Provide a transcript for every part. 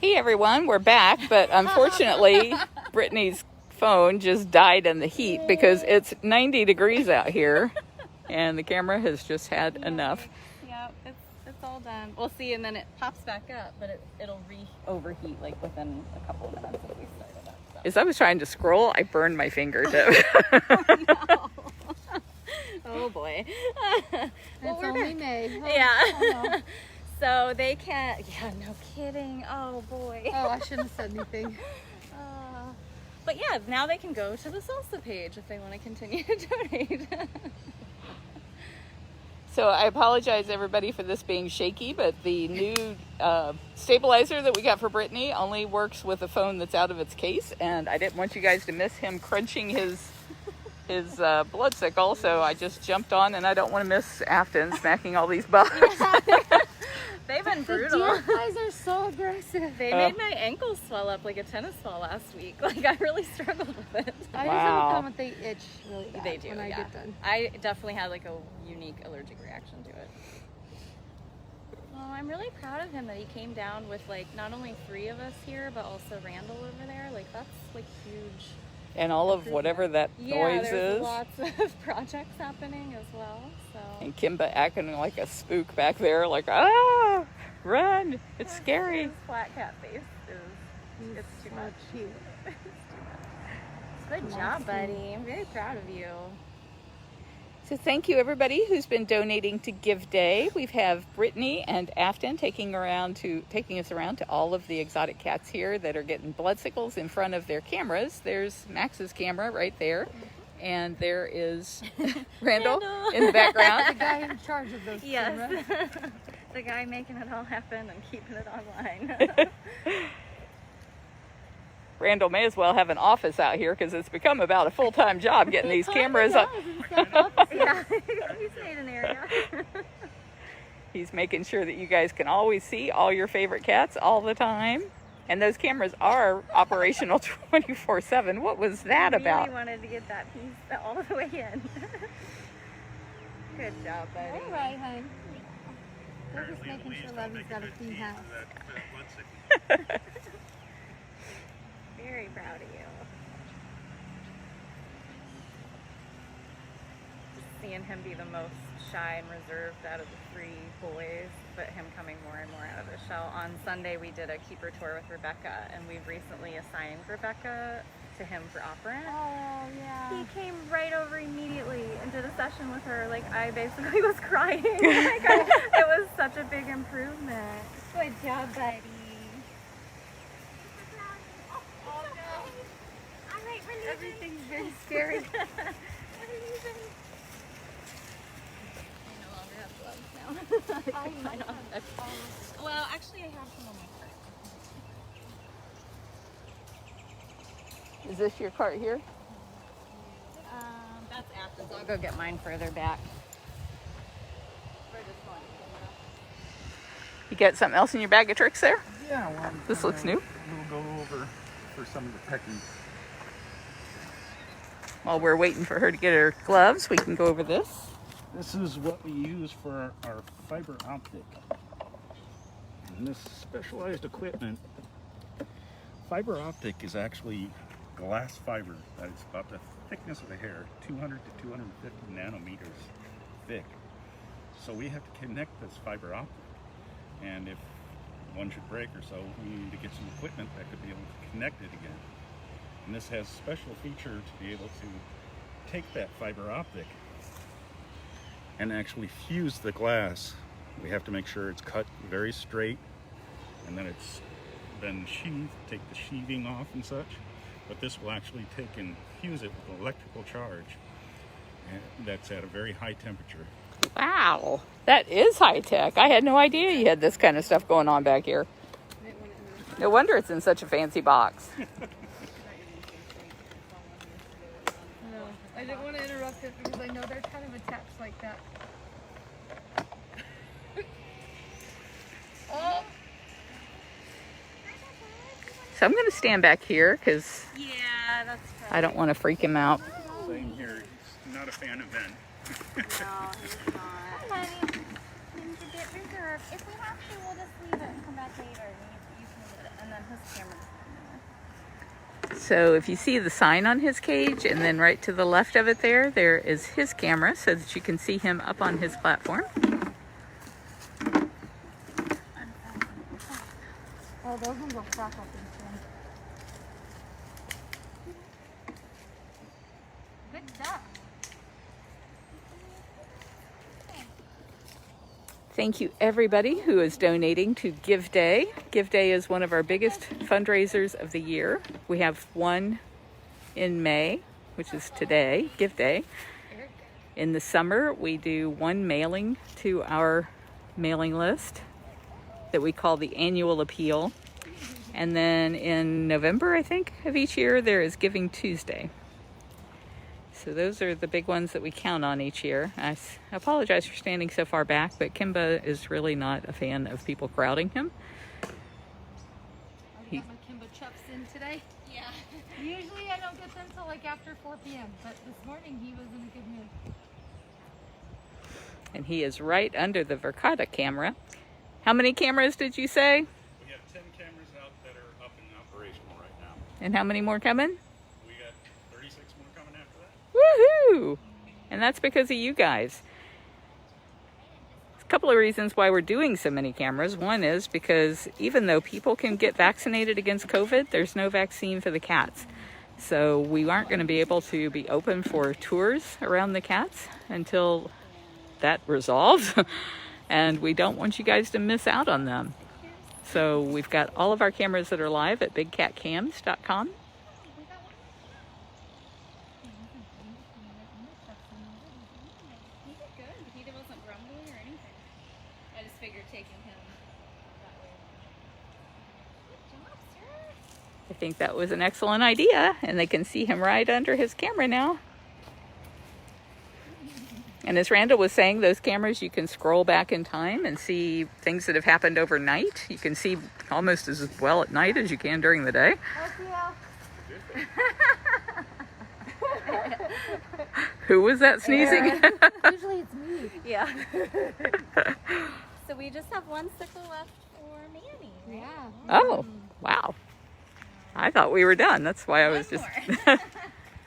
Hey everyone, we're back, but unfortunately Brittany's phone just died in the heat because it's 90 degrees out here and the camera has just had enough. Yep, it's all done. We'll see, and then it pops back up, but it'll overheat like within a couple of minutes if we started up. So. As I was trying to scroll, I burned my fingertip. Oh, no. Oh boy. Well, it's only May. Oh, yeah. oh, no. So they can't, yeah, no kidding. Oh boy. Oh, I shouldn't have said anything. But yeah, now they can go to the salsa page if they want to continue to donate. So I apologize everybody for this being shaky, but the new stabilizer that we got for Brittany only works with a phone that's out of its case, and I didn't want you guys to miss him crunching his blood sickle, so I just jumped on, and I don't want to miss Afton smacking all these bugs. They've been The brutal. deer flies are so aggressive. They made my ankles swell up like a tennis ball last week. Like, I really struggled with it. I just have a comment, they itch really bad They do, when I get done. I definitely had like a unique allergic reaction to it. Well, I'm really proud of him that he came down with like not only 3 of us here, but also Randall over there. Like, that's like huge. And all of whatever that noise there's is. lots of projects happening as well. So. And Kimba acting like a spook back there, like, ah, run, it's scary. His flat cat face it's too so much. Cute. Good job, buddy. I'm very proud of you. So thank you everybody who's been donating to Give Day. We have Brittany and Afton taking us around to all of the exotic cats here that are getting blood sickles in front of their cameras. There's Max's camera right there. And there is Randall in the background. The guy in charge of those cameras. The guy making it all happen and keeping it online. Randall may as well have an office out here because it's become about a full-time job getting these cameras up. Yeah, he's made an area. He's making sure that you guys can always see all your favorite cats all the time. And those cameras are operational 24/7. What was that about? I really wanted to get that piece all the way in. Good job, buddy. All right, honey. They're just making sure Levin's got a clean house. Very proud of you. Just seeing him be the most shy and reserved out of the 3 boys, but him coming more and more out of the shell. On Sunday we did a keeper tour with Rebecca, and we've recently assigned Rebecca to him for operant. Oh, yeah. He came right over immediately and did a session with her. Like, I basically was crying. It was such a big improvement. Good job, buddy. Everything's very scary. Well, actually, I have some on my cart. Is this your cart here? That's after. So I'll go get mine further back. You got something else in your bag of tricks there? Yeah, well, This looks new. We'll go over for some of the techniques. While we're waiting for her to get her gloves, we can go over this. This is what we use for our fiber optic. And this specialized equipment, fiber optic is actually glass fiber that is about the thickness of a hair, 200 to 250 nanometers thick. So we have to connect this fiber optic. And if one should break or so, we need to get some equipment that could be able to connect it again. And this has special feature to be able to take that fiber optic and actually fuse the glass. We have to make sure it's cut very straight and then it's been sheathed, take the sheathing off and such. But this will actually take and fuse it with electrical charge, and that's at a very high temperature. Wow, that is high tech. I had no idea you had this kind of stuff going on back here. No wonder it's in such a fancy box. I didn't want to interrupt it because I know they're kind of attached like that. Oh. So I'm going to stand back here because Yeah, that's I don't want to freak him out. Same here, he's not a fan of Ben. No, he's not. Honey, things to get reserved. If we have to, we'll just leave it and come back later. You can get it. And then his camera's So if you see the sign on his cage, and then right to the left of it there is his camera so that you can see him up on his platform. Oh, those ones will crack up in Good job. Thank you everybody who is donating to Give Day. Give Day is one of our biggest fundraisers of the year. We have one in May, which is today, Give Day. In the summer, we do one mailing to our mailing list that we call the annual appeal. And then in November, I think, of each year, there is Giving Tuesday. So those are the big ones that we count on each year. I apologize for standing so far back, but Kimba is really not a fan of people crowding him. I got my Kimba chups in today. Yeah. Usually I don't get them till like after 4 p.m., but this morning he was in a good mood. And he is right under the Verkada camera. How many cameras did you say? We have 10 cameras out that are up and operational right now. And how many more coming? We got 36 more coming after that. Woohoo! And that's because of you guys. A couple of reasons why we're doing so many cameras. One is because even though people can get vaccinated against COVID, there's no vaccine for the cats. So we aren't going to be able to be open for tours around the cats until that resolves. And we don't want you guys to miss out on them. So we've got all of our cameras that are live at bigcatcams.com. He did good. He wasn't grumbling or anything. I just figured taking him that way. Good job, sir. I think that was an excellent idea, and they can see him right under his camera now. And as Randall was saying, those cameras, you can scroll back in time and see things that have happened overnight. You can see almost as well at night as you can during the day. Who was that sneezing? Usually it's me. Yeah. So we just have one sickle left for Manny. Right? Yeah. Oh, wow. I thought we were done. That's why I was just... More.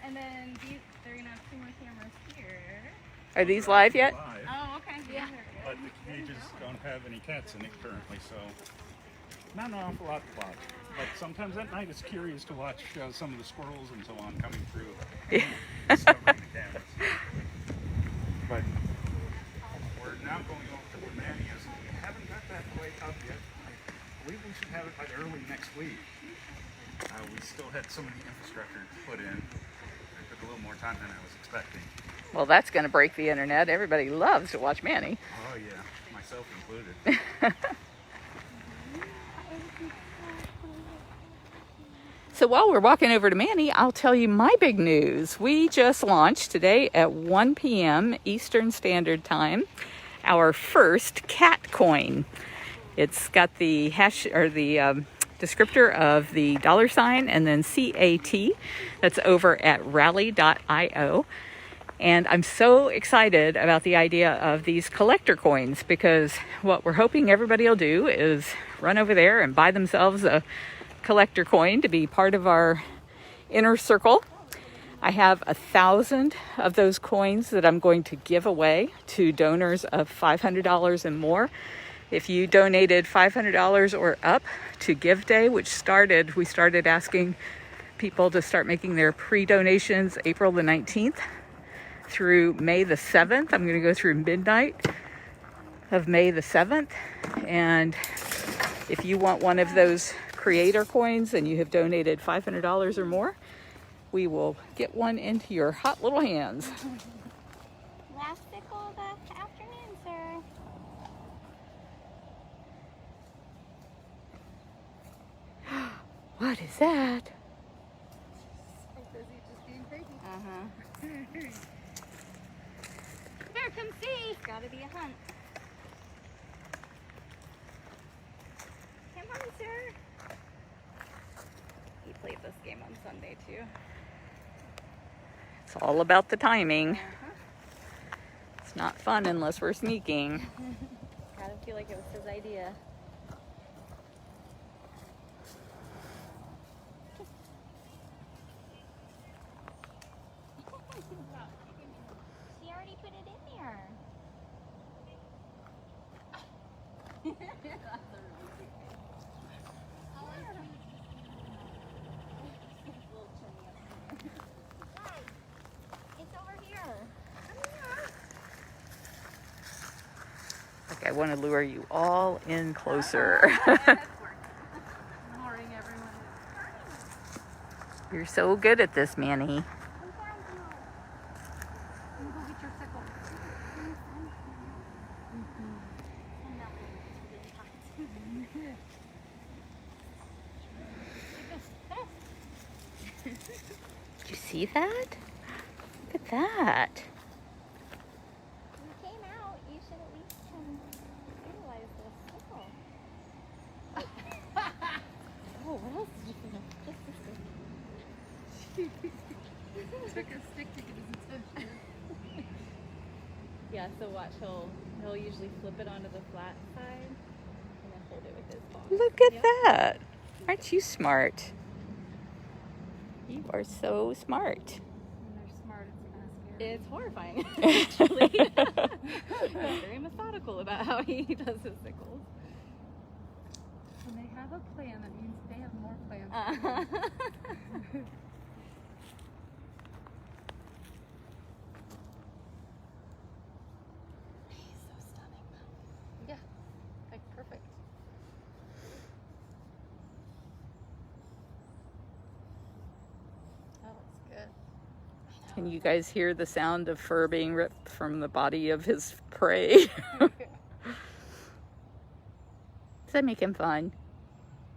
And then they're going to have 2 more cameras here. Are these live yet? Live, Oh, okay. Yeah. but the cages don't have any cats in it currently, so not an awful lot to watch. But sometimes at night it's curious to watch some of the squirrels and so on coming through, discovering the cameras. But we're now going over to where Manny is. We haven't got that quite up yet. I believe we should have it by early next week. We still had some of the infrastructure put in. It took a little more time than I was expecting. Well, that's going to break the internet. Everybody loves to watch Manny. Oh yeah, myself included. So while we're walking over to Manny, I'll tell you my big news. We just launched today at 1 p.m. Eastern Standard Time our first Catcoin. It's got the hash or the descriptor of the $sign and then CAT. That's over at rally.io. And I'm so excited about the idea of these collector coins, because what we're hoping everybody will do is run over there and buy themselves a collector coin to be part of our inner circle. I have 1,000 of those coins that I'm going to give away to donors of $500 and more. If you donated $500 or up to Give Day, which we started asking people to start making their pre-donations April the 19th through May the 7th. I'm going to go through midnight of May the 7th. And if you want one of those creator coins and you have donated $500 or more, we will get one into your hot little hands. Last sickle of the afternoon, sir. What is that? So busy just being crazy. Uh-huh. Here, come see. It's gotta be a hunt. Come on, sir. He played this game on Sunday, too. It's all about the timing. It's not fun unless we're sneaking. Gotta feel like it was his idea. want to lure you all in closer. Morning, everyone. You're so good at this, Manny. You go get your sickle. Did you see that? Look at that. You came out, you should at least utilize this sickle. Oh, what else did you think? Just this thing. Took a stick to get his attention. Yeah, so watch, he'll usually flip it onto the flat side and then hold it with his paw. Look at that. Aren't you smart? You are so smart. When they're smart, it's kind of scary. It's horrifying, actually. He's very methodical about how he does his sickles. When they have a plan, that means they have more plans. He's so stunning, though. Yeah, like perfect. That looks good. Can you guys hear the sound of fur being ripped from the body of his prey? Does that make him fun?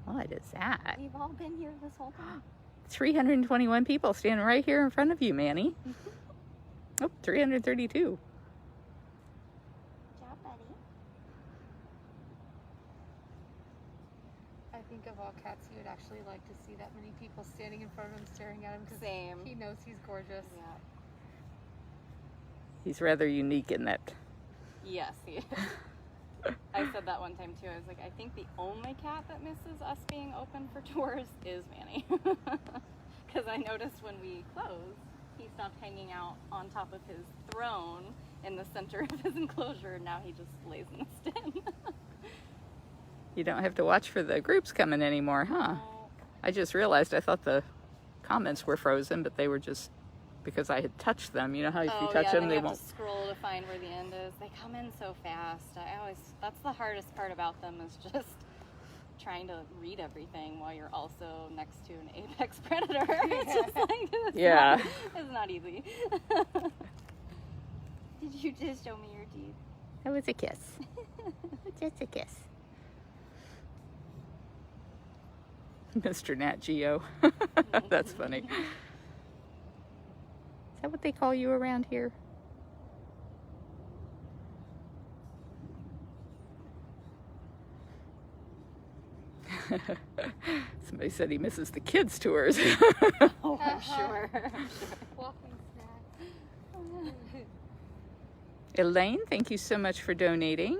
What is that? We've all been here this whole time. 321 people standing right here in front of you, Manny. Oh, 332. Good job, buddy. I think of all cats, he would actually like to see that many people standing in front of him staring at him because Same. he knows he's gorgeous. Yeah. He's rather unique in that. Yes, he is. I said that one time too. I was like, I think the only cat that misses us being open for tours is Manny. Because I noticed when we closed, he stopped hanging out on top of his throne in the center of his enclosure, and now he just lays in the sten. You don't have to watch for the groups coming anymore, huh? I just realized I thought the comments were frozen, but they were just because I had touched them. You know how if you touch them, then they you have won't. to scroll to find where the end is. They come in so fast. That's the hardest part about them is just trying to read everything while you're also next to an apex predator. It's just like, it's not easy. Did you just show me your teeth? That was a kiss. Just a kiss. Mr. Nat Geo. That's funny. Is that what they call you around here? Somebody said he misses the kids' tours. Oh, I'm sure. Walking snacks. Elaine, thank you so much for donating.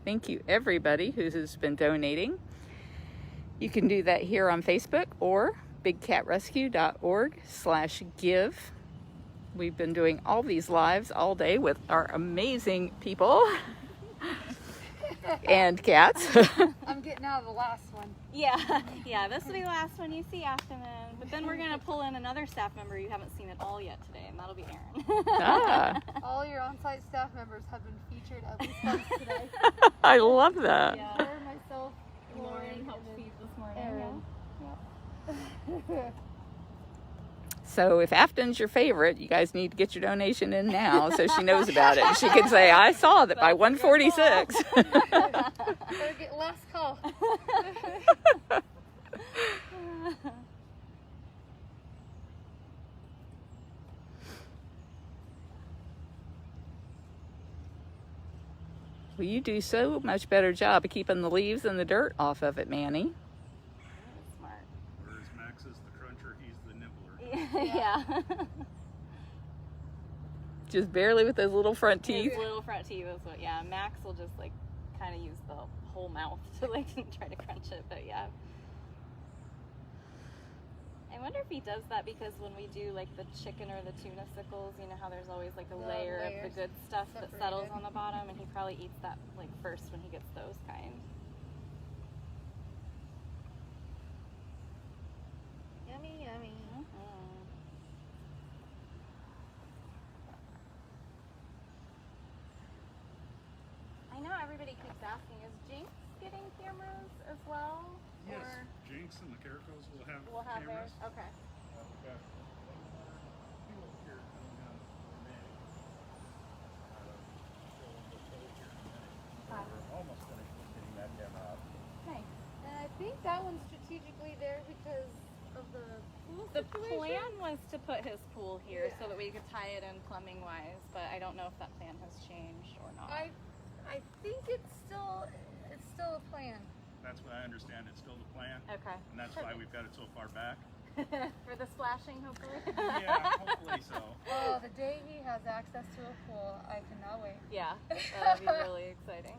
Thank you, everybody who has been donating. You can do that here on Facebook or bigcatrescue.org/give. We've been doing all these lives all day with our amazing people and cats. I'm getting out of the last one. Yeah, this will be the last one you see, Afton. But then we're going to pull in another staff member you haven't seen at all yet today, and that'll be Aaron. Ah, All your on-site staff members have been featured at least once today. I love that. Yeah. Or myself, Lauren helped feed this morning. Aaron. So if Afton's your favorite, you guys need to get your donation in now so she knows about it. She can say, I saw that by 146. Better get last call. Well, you do so much better job of keeping the leaves and the dirt off of it, Manny. Smart. Whereas Max is the cruncher, he's the nibbler. Yeah. Just barely with those little front teeth. His little front teeth is what, yeah. Max will just like kind of use the whole mouth to like try to crunch it, but yeah. I wonder if he does that because when we do like the chicken or the tuna sickles, you know how there's always like a layer of the good stuff that settles on the bottom, and he probably eats that like first when he gets those kind. Yummy, yummy. asking, is Jinx getting cameras as well? Yes, Or Jinx and the Caracos will have we'll have cameras. theirs? Okay. We've got one more fuel here coming on for Manny. Show them the tow here in a minute. We're almost finished with getting that camera up. Nice. And I think that one's strategically there because of the pool The situation. plan was to put his pool here Yeah. so that we could tie it in plumbing wise, but I don't know if that plan has changed or not. I think it's still a plan. That's what I understand. It's still the plan. Okay. And that's why we've got it so far back. For the splashing, hopefully. Yeah, hopefully so. Oh, the day he has access to a pool, I cannot wait. Yeah, that'll be really exciting.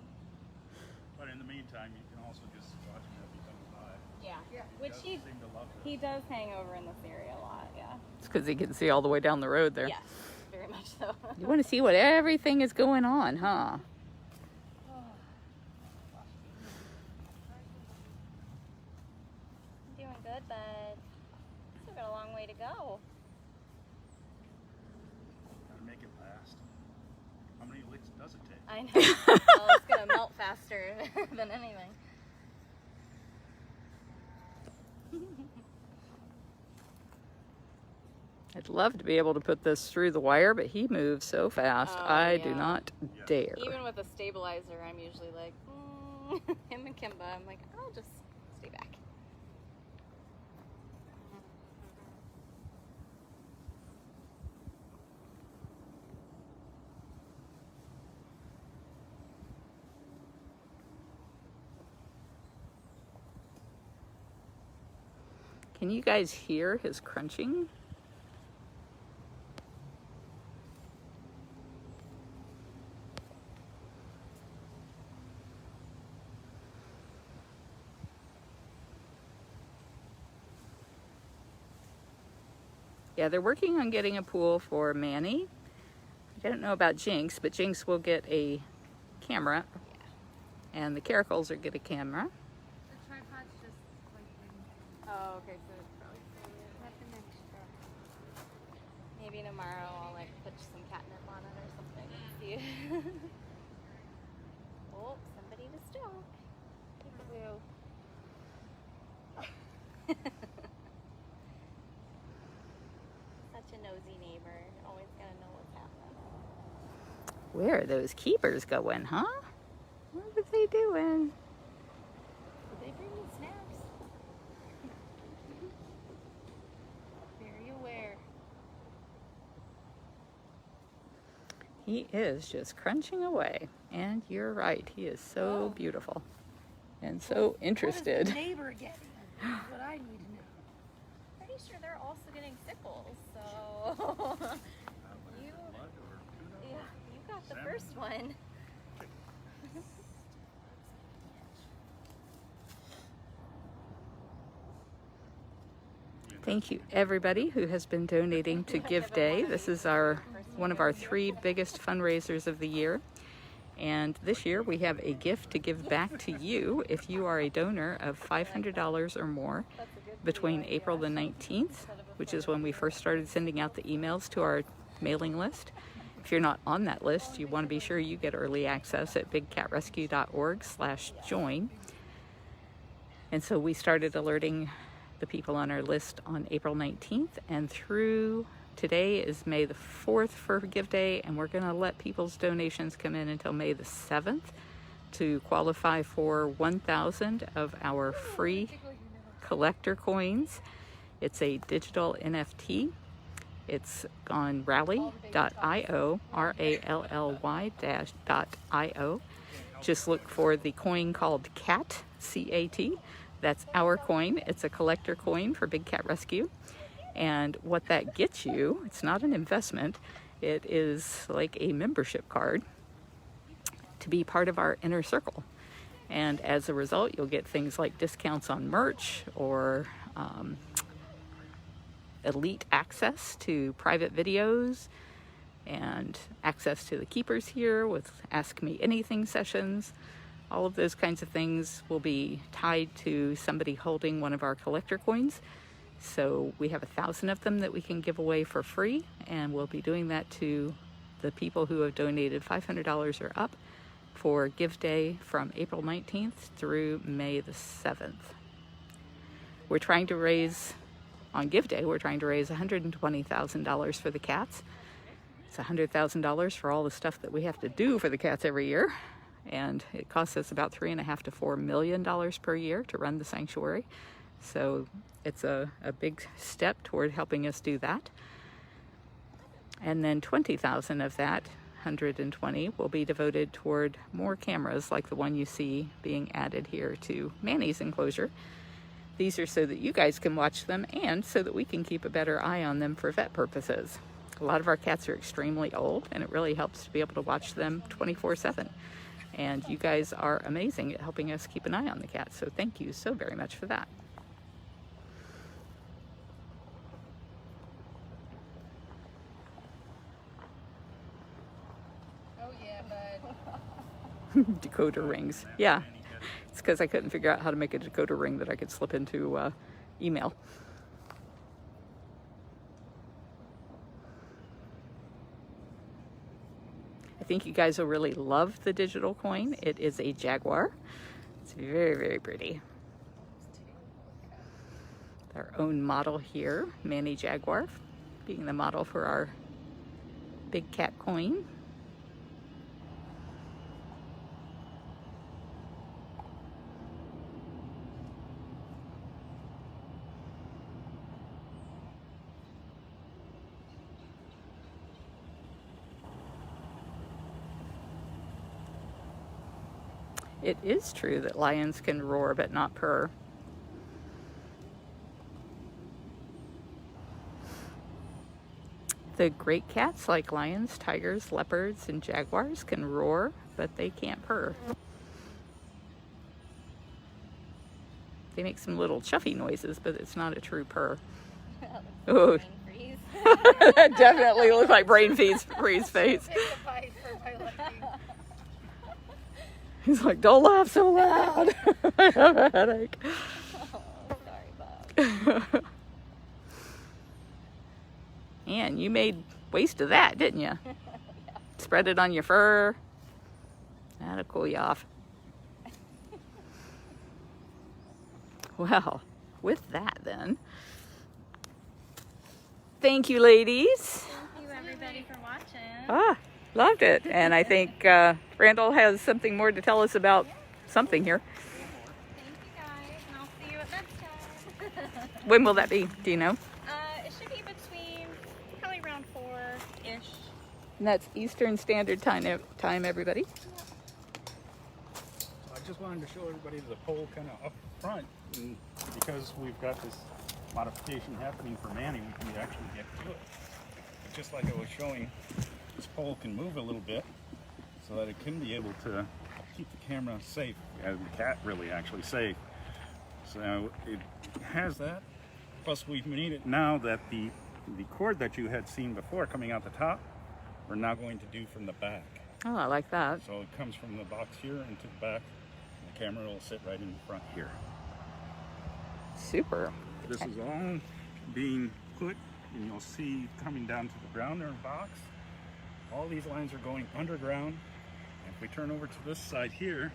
But in the meantime, you can also just watch him as he comes by. Yeah. Yeah. Which does he seem to love it. he does hang over in this area a lot. Yeah. It's because he can see all the way down the road there. Yes, very much so. You want to see what everything is going on, huh? Doing good, but still got a long way to go. Gotta make it last. How many licks does it take? I know. Well, it's gonna melt faster than anything. I'd love to be able to put this through the wire, but he moves so fast. Oh, I do yeah. not Yeah. dare. Even with a stabilizer, I'm usually like, him and Kimba. I'm like, I'll just stay back. Can you guys hear his crunching? Yeah, they're working on getting a pool for Manny. I don't know about Jinx, but Jinx will get a camera. And the Caracoles will get a camera. The tripod's just like Oh, okay, so it's probably nothing extra. maybe tomorrow I'll like put some catnip on it or something. See. Oh, somebody to stalk. Peekaboo. Such a nosy neighbor. Always gotta know what's happening. Where are those keepers going, huh? What are they doing? Did they bring me snacks? Very aware. He is just crunching away. And you're right, he is so beautiful and so interested. What is the neighbor getting? That's what I need to know. Pretty sure they're also getting sickles, so you Mud or tuna? yeah, you got the Salmon? first one. Thank you everybody who has been donating to Give Day. This is one of our 3 biggest fundraisers of the year. And this year we have a gift to give back to you if you are a donor of $500 or more between April the 19th, which is when we first started sending out the emails to our mailing list. If you're not on that list, you want to be sure you get early access at bigcatrescue.org/join. And so we started alerting the people on our list on April 19th, and through today is May the 4th for Give Day, and we're going to let people's donations come in until May the 7th to qualify for 1,000 of our free collector coins. It's a digital NFT. It's on rally.io, RALLY.io. Just look for the coin called CAT, C-A-T. That's our coin. It's a collector coin for Big Cat Rescue. And what that gets you, it's not an investment, it is like a membership card to be part of our inner circle. And as a result, you'll get things like discounts on merch or elite access to private videos and access to the keepers here with Ask Me Anything sessions. All of those kinds of things will be tied to somebody holding one of our collector coins. So we have 1,000 of them that we can give away for free, and we'll be doing that to the people who have donated $500 or up for Give Day from April 19th through May the 7th. We're trying to raise, on Give Day, we're trying to raise $120,000 for the cats. It's $100,000 for all the stuff that we have to do for the cats every year. And it costs us about $3.5 to $4 million per year to run the sanctuary. So it's a big step toward helping us do that. And then 20,000 of that 120 will be devoted toward more cameras like the one you see being added here to Manny's enclosure. These are so that you guys can watch them and so that we can keep a better eye on them for vet purposes. A lot of our cats are extremely old, and it really helps to be able to watch them 24/7. And you guys are amazing at helping us keep an eye on the cats, so thank you so very much for that. Oh yeah, bud. Decoder rings. Yeah, it's because I couldn't figure out how to make a decoder ring that I could slip into email. I think you guys will really love the digital coin. It is a jaguar. It's very, very pretty. Our own model here, Manny Jaguar, being the model for our big cat coin. It is true that lions can roar but not purr. The great cats like lions, tigers, leopards, and jaguars can roar, but they can't purr. They make some little chuffy noises, but it's not a true purr. Oh, that definitely looks like brain freeze face. He's like, don't laugh so loud. I have a headache. Oh, sorry, Bob. And you made waste of that, didn't you? Yeah. Spread it on your fur. That'll cool you off. Well, with that then, thank you, ladies. Thank you, everybody, for watching. Ah, loved it. And I think Randall has something more to tell us about something here. Thank you, guys, and I'll see you at bedtime. When will that be? Do you know? It should be between probably around 4-ish. And that's Eastern Standard Time, everybody. I just wanted to show everybody the pole kind of up front, and because we've got this modification happening for Manny, we can actually get to it. But just like I was showing, this pole can move a little bit so that it can be able to keep the camera safe, and the cat really actually safe. So it has that. Plus we've made it now that the cord that you had seen before coming out the top, we're now going to do from the back. Oh, I like that. So it comes from the box here into the back. The camera will sit right in front here. Super. This is all being put, and you'll see coming down to the ground there in box. All these lines are going underground. And if we turn over to this side here,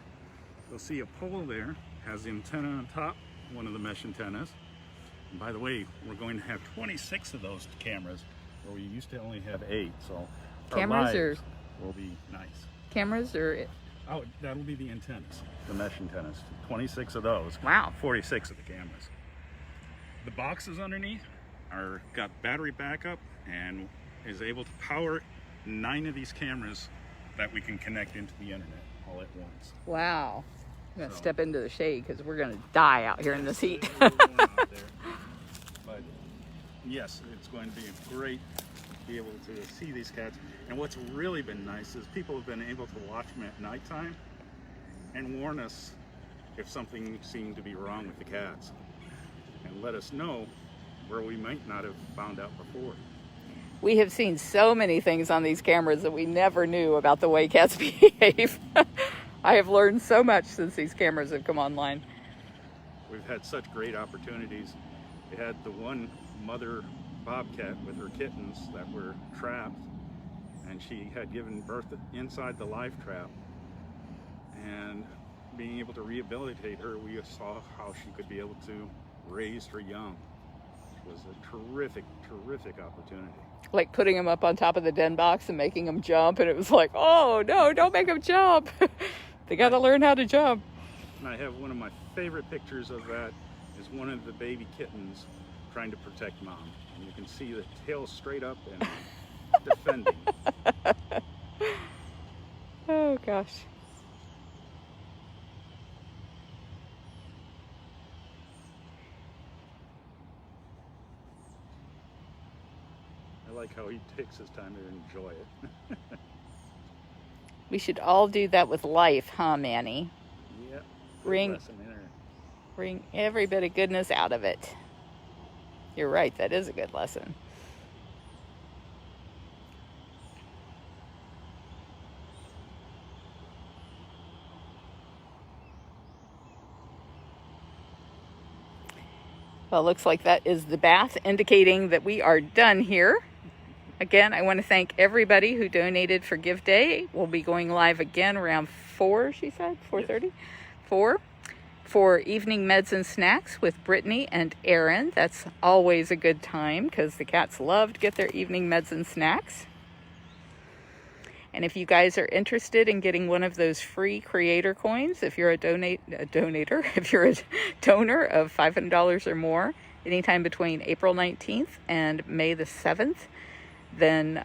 you'll see a pole there, has the antenna on top, one of the mesh antennas. And by the way, we're going to have 26 of those cameras, where we used to only have 8. So Cameras our lives will be nice. Cameras or... Oh, that'll be the antennas, the mesh antennas. 26 of those. Wow. 46 of the cameras. The boxes underneath got battery backup and is able to power 9 of these cameras that we can connect into the internet all at once. Wow. I'm going to step into the shade because we're going to die out here in this heat. But yes, it's going to be great to be able to see these cats. And what's really been nice is people have been able to watch them at nighttime and warn us if something seemed to be wrong with the cats, and let us know where we might not have found out before. We have seen so many things on these cameras that we never knew about the way cats behave. I have learned so much since these cameras have come online. We've had such great opportunities. We had the one mother bobcat with her kittens that were trapped, and she had given birth inside the live trap. and being able to rehabilitate her, we saw how she could be able to raise her young. It was a terrific, terrific opportunity. Like putting them up on top of the den box and making them jump, and it was like, oh no, don't make them jump. They got to learn how to jump. And I have one of my favorite pictures of that is one of the baby kittens trying to protect mom. And you can see the tail straight up and defending. Oh gosh. I like how he takes his time to enjoy it. We should all do that with life, huh, Manny? Yep. Bring every bit of goodness out of it. You're right, that is a good lesson. Well, it looks like that is the bath, indicating that we are done here. Again, I want to thank everybody who donated for Give Day. We'll be going live again around 4, she said, 4:30? Yes. 4, for evening meds and snacks with Brittany and Aaron. That's always a good time because the cats love to get their evening meds and snacks. And if you guys are interested in getting one of those free creator coins, if you're a donator, if you're a donor of $500 or more, anytime between April 19th and May the 7th, then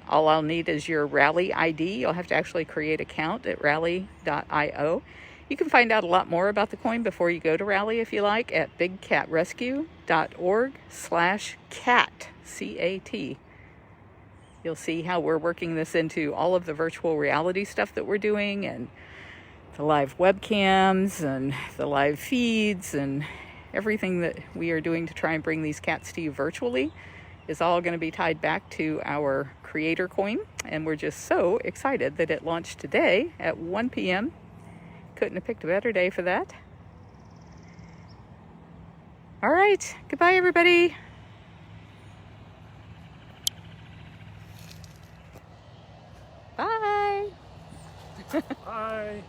all I'll need is your Rally ID. You'll have to actually create an account at rally.io. You can find out a lot more about the coin before you go to Rally if you like at bigcatrescue.org/cat, C-A-T. You'll see how we're working this into all of the virtual reality stuff that we're doing, and the live webcams and the live feeds and everything that we are doing to try and bring these cats to you virtually is all going to be tied back to our creator coin. And we're just so excited that it launched today at 1 p.m. Couldn't have picked a better day for that. All right. Goodbye, everybody. Bye. Bye.